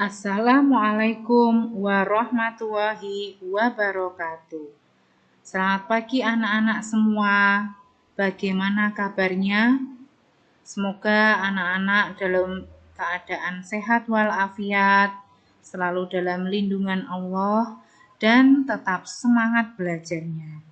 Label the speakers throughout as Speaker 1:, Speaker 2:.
Speaker 1: Assalamualaikum warahmatullahi wabarakatuh. Selamat pagi anak-anak semua. Bagaimana kabarnya? Semoga anak-anak dalam keadaan sehat walafiat, selalu dalam lindungan Allah, dan tetap semangat belajarnya.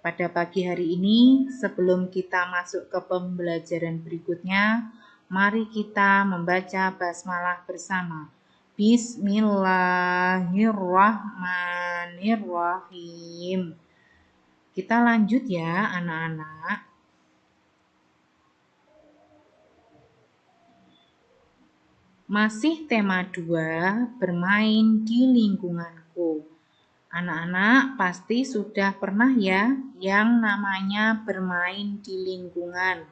Speaker 1: Pada pagi hari ini, sebelum kita masuk ke pembelajaran berikutnya, mari kita membaca basmalah bersama. Bismillahirrahmanirrahim. Kita lanjut ya anak-anak. Masih tema 2, bermain di lingkunganku. Anak-anak pasti sudah pernah ya yang namanya bermain di lingkungan.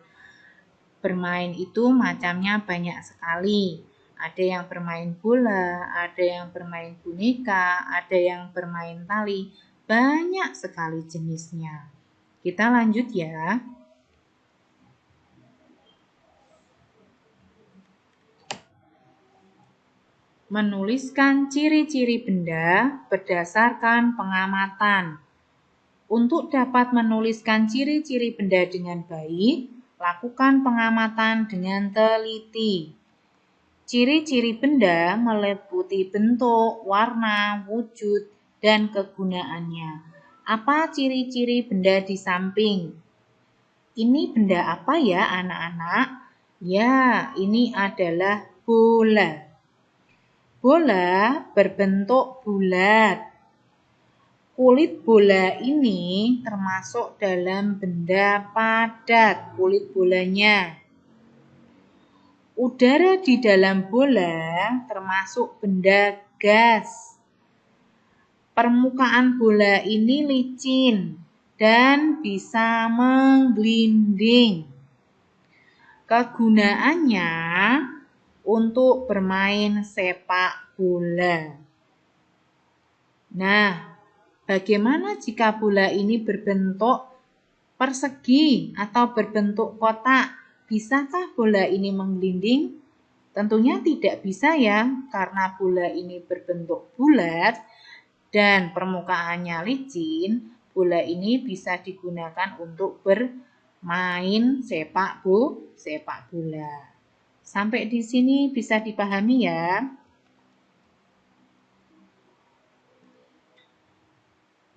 Speaker 1: Bermain itu macamnya banyak sekali. Ada yang bermain bola, ada yang bermain boneka, ada yang bermain tali. Banyak sekali jenisnya. Kita lanjut ya. Menuliskan ciri-ciri benda berdasarkan pengamatan. Untuk dapat menuliskan ciri-ciri benda dengan baik, lakukan pengamatan dengan teliti. Ciri-ciri benda meliputi bentuk, warna, wujud, dan kegunaannya. Apa ciri-ciri benda di samping? Ini benda apa ya anak-anak? Ya, ini adalah bola. Bola berbentuk bulat. Kulit bola ini termasuk dalam benda padat, kulit bolanya. Udara di dalam bola termasuk benda gas. Permukaan bola ini licin dan bisa menggelinding. Kegunaannya untuk bermain sepak bola. Nah, bagaimana jika bola ini berbentuk persegi atau berbentuk kotak? Bisakah bola ini menggelinding? Tentunya tidak bisa ya, karena bola ini berbentuk bulat dan permukaannya licin. Bola ini bisa digunakan untuk bermain sepak bola. Sampai di sini bisa dipahami ya.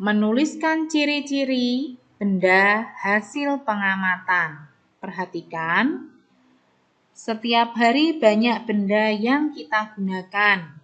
Speaker 1: Menuliskan ciri-ciri benda hasil pengamatan. Perhatikan, setiap hari banyak benda yang kita gunakan.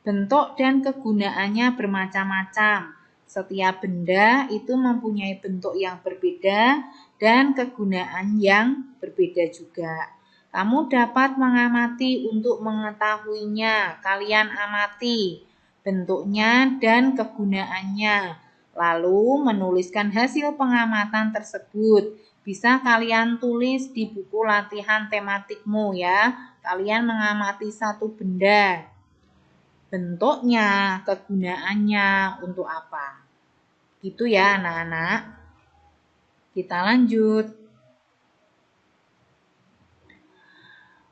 Speaker 1: Bentuk dan kegunaannya bermacam-macam. Setiap benda itu mempunyai bentuk yang berbeda dan kegunaan yang berbeda juga. Kamu dapat mengamati untuk mengetahuinya. Kalian amati bentuknya dan kegunaannya. Lalu menuliskan hasil pengamatan tersebut. Bisa kalian tulis di buku latihan tematikmu ya. Kalian mengamati satu benda. Bentuknya, kegunaannya, untuk apa. Gitu ya anak-anak. Kita lanjut.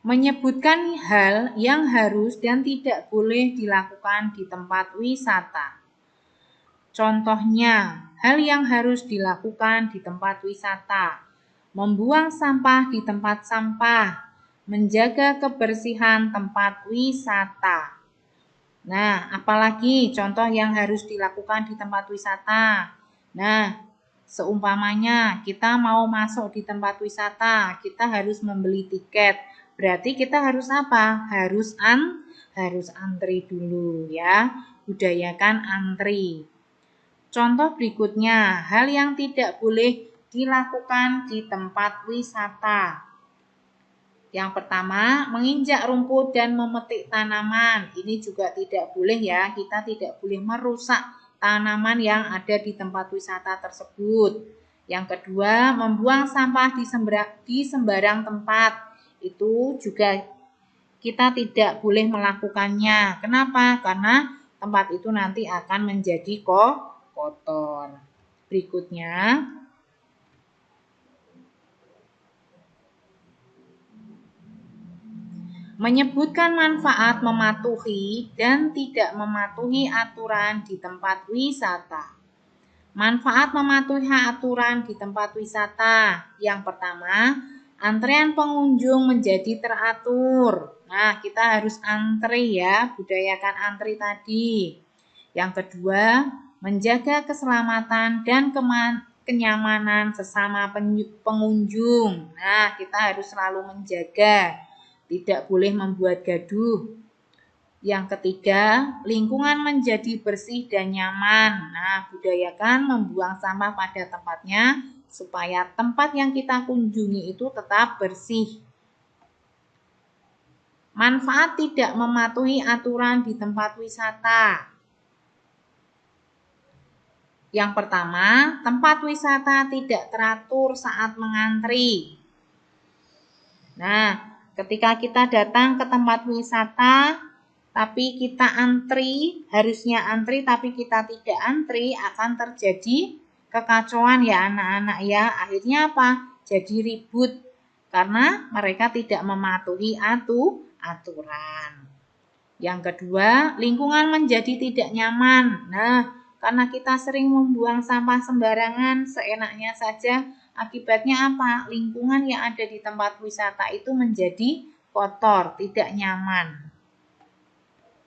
Speaker 1: Menyebutkan hal yang harus dan tidak boleh dilakukan di tempat wisata. Contohnya, hal yang harus dilakukan di tempat wisata. Membuang sampah di tempat sampah. Menjaga kebersihan tempat wisata. Nah, apalagi contoh yang harus dilakukan di tempat wisata. Nah, seumpamanya kita mau masuk di tempat wisata, kita harus membeli tiket. Berarti kita harus apa? Harus antri dulu ya. Budayakan antri. Contoh berikutnya, hal yang tidak boleh dilakukan di tempat wisata. Yang pertama, menginjak rumput dan memetik tanaman. Ini juga tidak boleh ya, kita tidak boleh merusak tanaman yang ada di tempat wisata tersebut. Yang kedua, membuang sampah di sembarang tempat. Itu juga kita tidak boleh melakukannya. Kenapa? Karena tempat itu nanti akan menjadi kotor. Berikutnya, Menyebutkan manfaat mematuhi dan tidak mematuhi aturan di tempat wisata. Manfaat mematuhi aturan di tempat wisata. Yang pertama, antrean pengunjung menjadi teratur. Nah, kita harus antri ya, budayakan antri tadi. Yang kedua, menjaga keselamatan dan kenyamanan sesama pengunjung. Nah, kita harus selalu menjaga, tidak boleh membuat gaduh. Yang ketiga, lingkungan menjadi bersih dan nyaman. Nah, budayakan membuang sampah pada tempatnya supaya tempat yang kita kunjungi itu tetap bersih. Manfaat tidak mematuhi aturan di tempat wisata. Yang pertama, tempat wisata tidak teratur saat mengantri. Nah, ketika kita datang ke tempat wisata, tapi kita harusnya antri tapi kita tidak antri, akan terjadi kekacauan ya anak-anak ya. Akhirnya apa? Jadi ribut karena mereka tidak mematuhi aturan. Yang kedua, lingkungan menjadi tidak nyaman. Nah, karena kita sering membuang sampah sembarangan seenaknya saja, akibatnya apa? Lingkungan yang ada di tempat wisata itu menjadi kotor, tidak nyaman.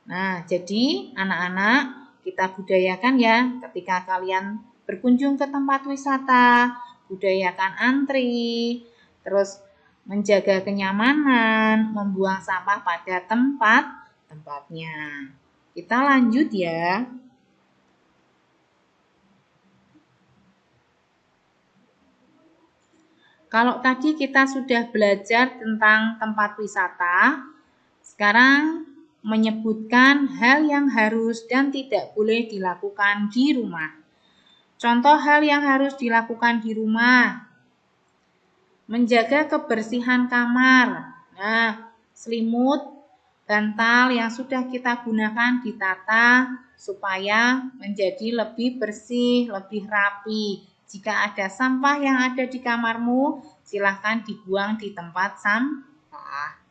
Speaker 1: Nah, jadi anak-anak kita budayakan ya ketika kalian berkunjung ke tempat wisata, budayakan antri, terus menjaga kenyamanan, membuang sampah pada tempatnya. Kita lanjut ya. Kalau tadi kita sudah belajar tentang tempat wisata, sekarang menyebutkan hal yang harus dan tidak boleh dilakukan di rumah. Contoh hal yang harus dilakukan di rumah. Menjaga kebersihan kamar. Nah, selimut, bantal yang sudah kita gunakan ditata supaya menjadi lebih bersih, lebih rapi. Jika ada sampah yang ada di kamarmu, silahkan dibuang di tempat sampah.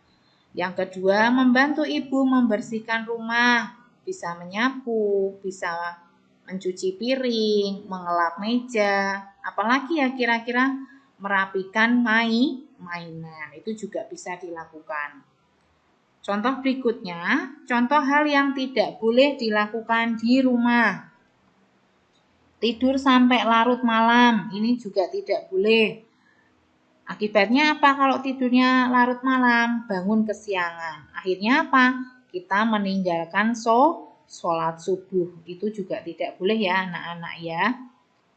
Speaker 1: Yang kedua, membantu ibu membersihkan rumah. Bisa menyapu, bisa mencuci piring, mengelap meja, apalagi ya kira-kira merapikan mainan. Itu juga bisa dilakukan. Contoh berikutnya, contoh hal yang tidak boleh dilakukan di rumah. Tidur sampai larut malam, ini juga tidak boleh. Akibatnya apa kalau tidurnya larut malam? Bangun kesiangan. Akhirnya apa? Kita meninggalkan sholat subuh. Itu juga tidak boleh ya anak-anak ya.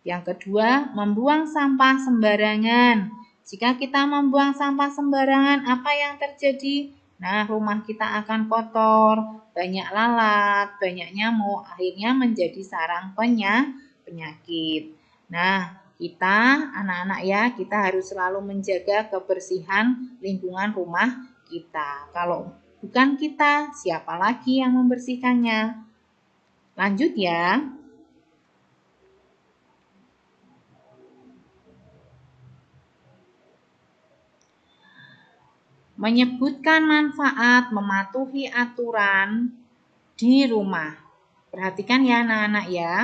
Speaker 1: Yang kedua, membuang sampah sembarangan. Jika kita membuang sampah sembarangan, apa yang terjadi? Nah, rumah kita akan kotor, banyak lalat, banyak nyamuk, akhirnya menjadi sarang penyakit. Nah, kita anak-anak ya, kita harus selalu menjaga kebersihan lingkungan rumah kita. Kalau bukan kita, siapa lagi yang membersihkannya? Lanjut ya. Menyebutkan manfaat mematuhi aturan di rumah. Perhatikan ya anak-anak ya.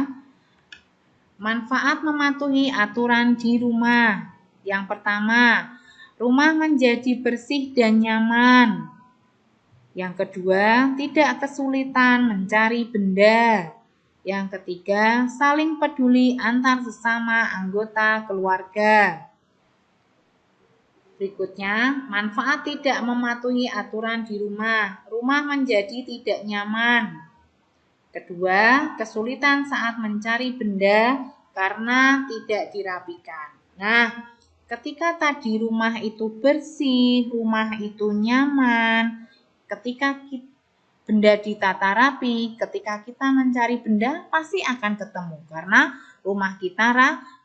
Speaker 1: Manfaat mematuhi aturan di rumah. Yang pertama, rumah menjadi bersih dan nyaman. Yang kedua, tidak kesulitan mencari benda. Yang ketiga, saling peduli antar sesama anggota keluarga. Berikutnya, manfaat tidak mematuhi aturan di rumah. Rumah menjadi tidak nyaman. Kedua, kesulitan saat mencari benda karena tidak dirapikan. Nah, ketika tadi rumah itu bersih, rumah itu nyaman, ketika benda ditata rapi, ketika kita mencari benda pasti akan ketemu karena rumah kita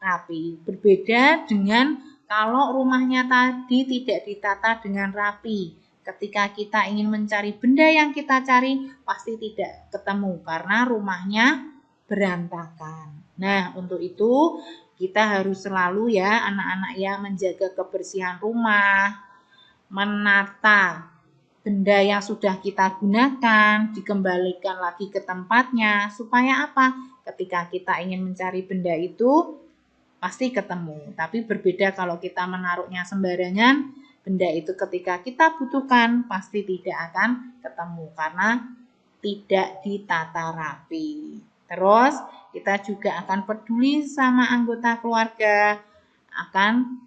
Speaker 1: rapi. Berbeda dengan kalau rumahnya tadi tidak ditata dengan rapi. Ketika kita ingin mencari benda yang kita cari, pasti tidak ketemu karena rumahnya berantakan. Nah, untuk itu kita harus selalu ya anak-anak ya menjaga kebersihan rumah, menata benda yang sudah kita gunakan dikembalikan lagi ke tempatnya. Supaya apa? Ketika kita ingin mencari benda itu pasti ketemu. Tapi berbeda kalau kita menaruhnya sembarangan, benda itu ketika kita butuhkan pasti tidak akan ketemu karena tidak ditata rapi. Terus kita juga akan peduli sama anggota keluarga, akan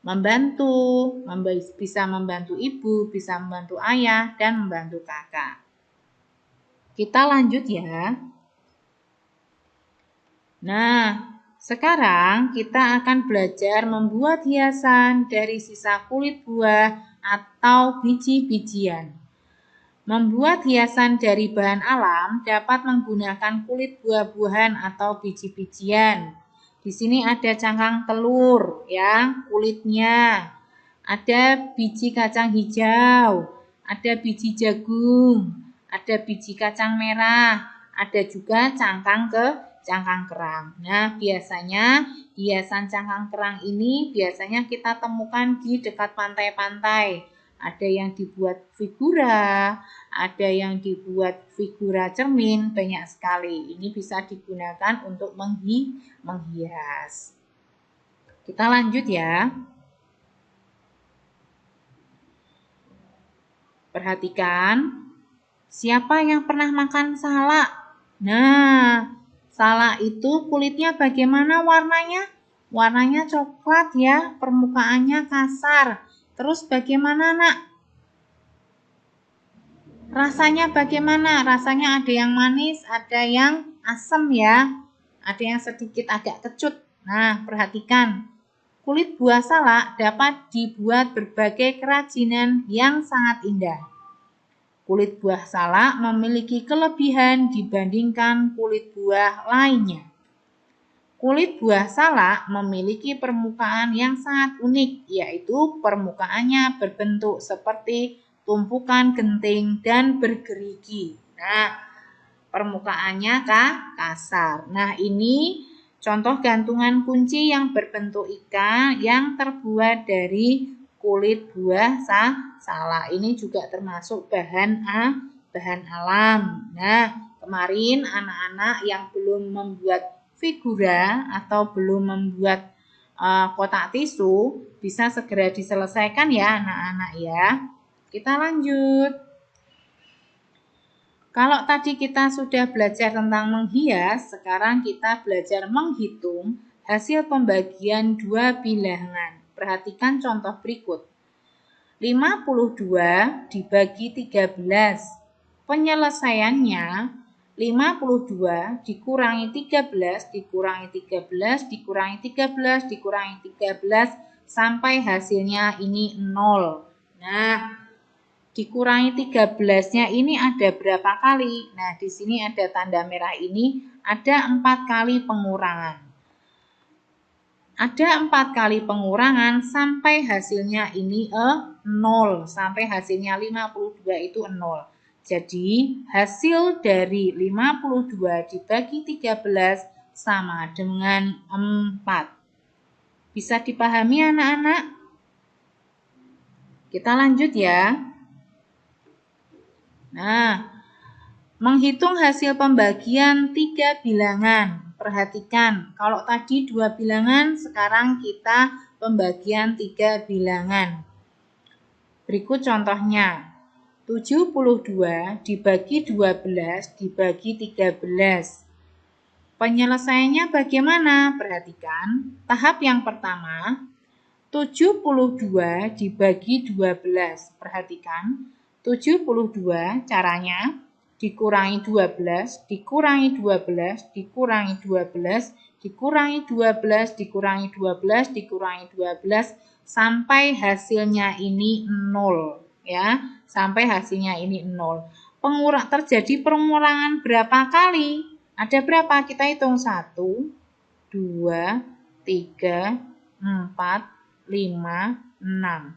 Speaker 1: membantu, bisa membantu ibu, bisa membantu ayah, dan membantu kakak. Kita lanjut ya. Nah, sekarang kita akan belajar membuat hiasan dari sisa kulit buah atau biji-bijian. Membuat hiasan dari bahan alam dapat menggunakan kulit buah-buahan atau biji-bijian. Di sini ada cangkang telur ya, kulitnya. Ada biji kacang hijau, ada biji jagung, ada biji kacang merah, ada juga cangkang kerang. Nah, biasanya hiasan cangkang kerang ini biasanya kita temukan di dekat pantai-pantai. Ada yang dibuat figura, ada yang dibuat figura cermin, banyak sekali. Ini bisa digunakan untuk menghias. Kita lanjut ya. Perhatikan, siapa yang pernah makan salak? Nah, salak itu kulitnya bagaimana warnanya? Warnanya coklat ya, permukaannya kasar. Terus bagaimana, Nak? Rasanya bagaimana? Rasanya ada yang manis, ada yang asam ya. Ada yang sedikit agak kecut. Nah, perhatikan. Kulit buah salak dapat dibuat berbagai kerajinan yang sangat indah. Kulit buah salak memiliki kelebihan dibandingkan kulit buah lainnya. Kulit buah salak memiliki permukaan yang sangat unik, yaitu permukaannya berbentuk seperti tumpukan genting dan bergerigi. Nah, permukaannya kasar. Nah, ini contoh gantungan kunci yang berbentuk ikan yang terbuat dari kulit buah salak. Ini juga termasuk bahan alam. Nah, kemarin anak-anak yang belum membuat figura atau belum membuat kotak tisu bisa segera diselesaikan ya anak-anak ya. Kita lanjut. Kalau tadi kita sudah belajar tentang menghias, sekarang kita belajar menghitung hasil pembagian dua bilangan. Perhatikan contoh berikut. 52 dibagi 13. Penyelesaiannya 52 dikurangi 13, dikurangi 13, dikurangi 13, dikurangi 13, sampai hasilnya ini 0. Nah, dikurangi 13-nya ini ada berapa kali? Nah, di sini ada tanda merah ini, ada 4 kali pengurangan. Ada 4 kali pengurangan sampai hasilnya ini 0. Sampai hasilnya 52 itu 0. Jadi, hasil dari 52 dibagi 13 sama dengan 4. Bisa dipahami anak-anak? Kita lanjut ya. Nah, menghitung hasil pembagian 3 bilangan. Perhatikan, kalau tadi 2 bilangan, sekarang kita pembagian 3 bilangan. Berikut contohnya. 72 dibagi 12 dibagi 13. Penyelesaiannya bagaimana? Perhatikan, tahap yang pertama, 72 dibagi 12. Perhatikan, 72 caranya dikurangi 12, dikurangi 12, dikurangi 12, dikurangi 12, dikurangi 12, dikurangi 12, sampai hasilnya ini 0. Ya, sampai hasilnya ini 0. Terjadi pengurangan berapa kali? Ada berapa? Kita hitung 1, 2, 3, 4, 5, 6.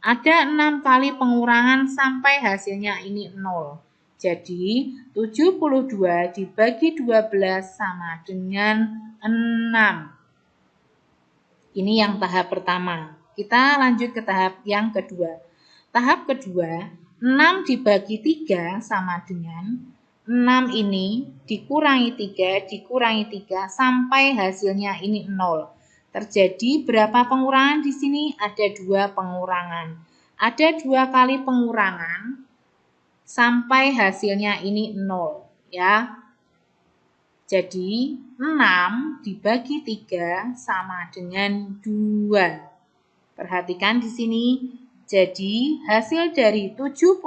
Speaker 1: Ada 6 kali pengurangan sampai hasilnya ini 0. Jadi 72 dibagi 12 sama dengan 6. Ini yang tahap pertama. Kita lanjut ke tahap yang kedua. Tahap kedua, 6 dibagi 3 sama dengan 6 ini dikurangi 3, dikurangi 3 sampai hasilnya ini 0. Terjadi berapa pengurangan di sini? Ada 2 pengurangan. Ada 2 kali pengurangan sampai hasilnya ini 0 ya. Jadi 6 dibagi 3 sama dengan 2. Perhatikan di sini. Jadi hasil dari 72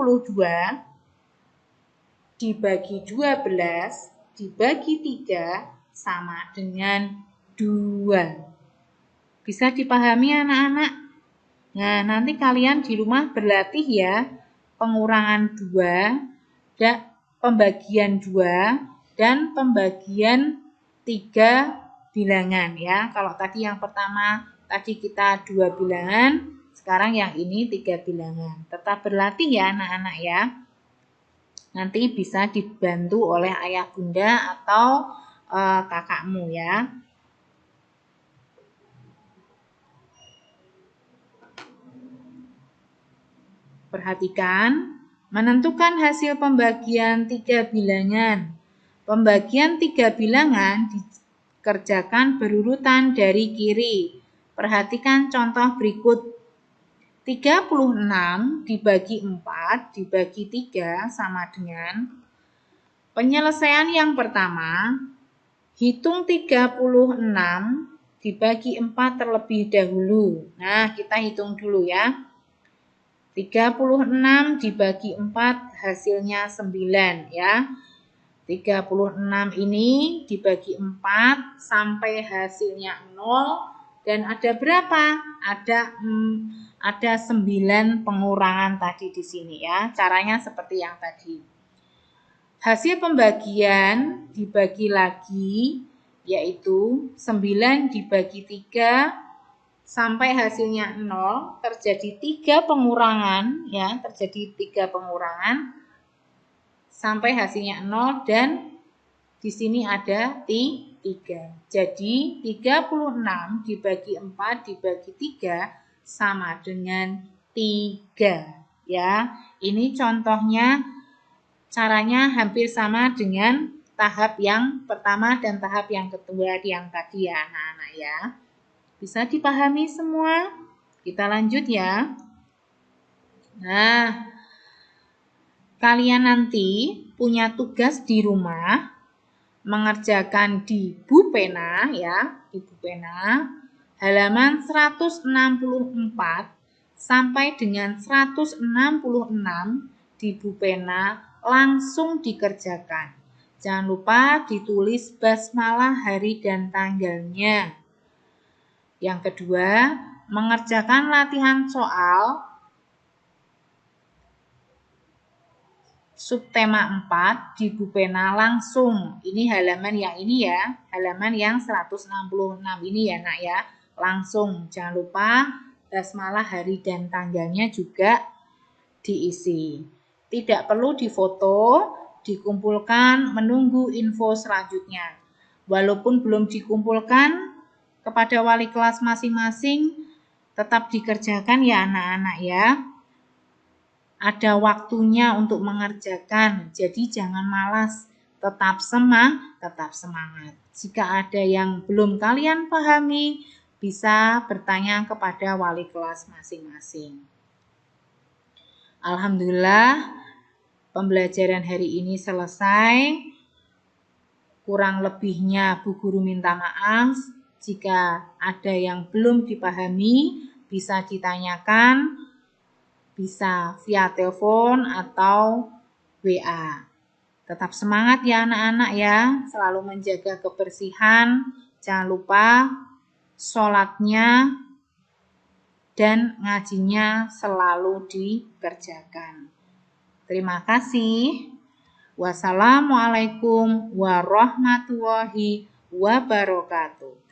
Speaker 1: dibagi 12 dibagi 3 sama dengan 2. Bisa dipahami anak-anak? Nah, nanti kalian di rumah berlatih ya. Pengurangan 2, pembagian 2, dan pembagian 3 bilangan ya. Kalau tadi yang pertama, tadi kita 2 bilangan, sekarang yang ini 3 bilangan. Tetap berlatih ya anak-anak ya. Nanti bisa dibantu oleh ayah bunda atau kakakmu ya. Perhatikan, menentukan hasil pembagian 3 bilangan. Pembagian 3 bilangan dikerjakan berurutan dari kiri. Perhatikan contoh berikut. 36 dibagi 4 dibagi 3 sama dengan penyelesaian yang pertama, hitung 36 dibagi 4 terlebih dahulu. Nah, kita hitung dulu ya. 36 dibagi 4 hasilnya 9 ya. 36 ini dibagi 4 sampai hasilnya 0 dan ada berapa? Ada 9 pengurangan tadi di sini ya. Caranya seperti yang tadi. Hasil pembagian dibagi lagi yaitu 9 dibagi 3 sampai hasilnya 0, terjadi 3 pengurangan ya, terjadi 3 pengurangan sampai hasilnya 0 dan di sini ada 3. Jadi 36 dibagi 4 dibagi 3 sama dengan 3 ya. Ini contohnya, caranya hampir sama dengan tahap yang pertama dan tahap yang kedua yang tadi ya anak-anak ya. Bisa dipahami semua? Kita lanjut ya. Nah, kalian nanti punya tugas di rumah mengerjakan di buku pena ya, di buku pena halaman 164 sampai dengan 166 di buku pena langsung dikerjakan. Jangan lupa ditulis basmalah hari dan tanggalnya. Yang kedua, mengerjakan latihan soal subtema 4 di buku pena langsung. Ini halaman yang ini ya, halaman yang 166 ini ya nak ya. Langsung, jangan lupa basmalah hari dan tanggalnya juga diisi. Tidak perlu difoto, dikumpulkan, menunggu info selanjutnya. Walaupun belum dikumpulkan kepada wali kelas masing-masing, tetap dikerjakan ya anak-anak ya. Ada waktunya untuk mengerjakan, jadi jangan malas, tetap semangat. Jika ada yang belum kalian pahami, bisa bertanya kepada wali kelas masing-masing. Alhamdulillah, pembelajaran hari ini selesai. Kurang lebihnya Bu Guru minta maaf. Jika ada yang belum dipahami, bisa ditanyakan, bisa via telepon atau WA. Tetap semangat ya anak-anak ya, selalu menjaga kebersihan, jangan lupa sholatnya dan ngajinya selalu dikerjakan. Terima kasih. Wassalamualaikum warahmatullahi wabarakatuh.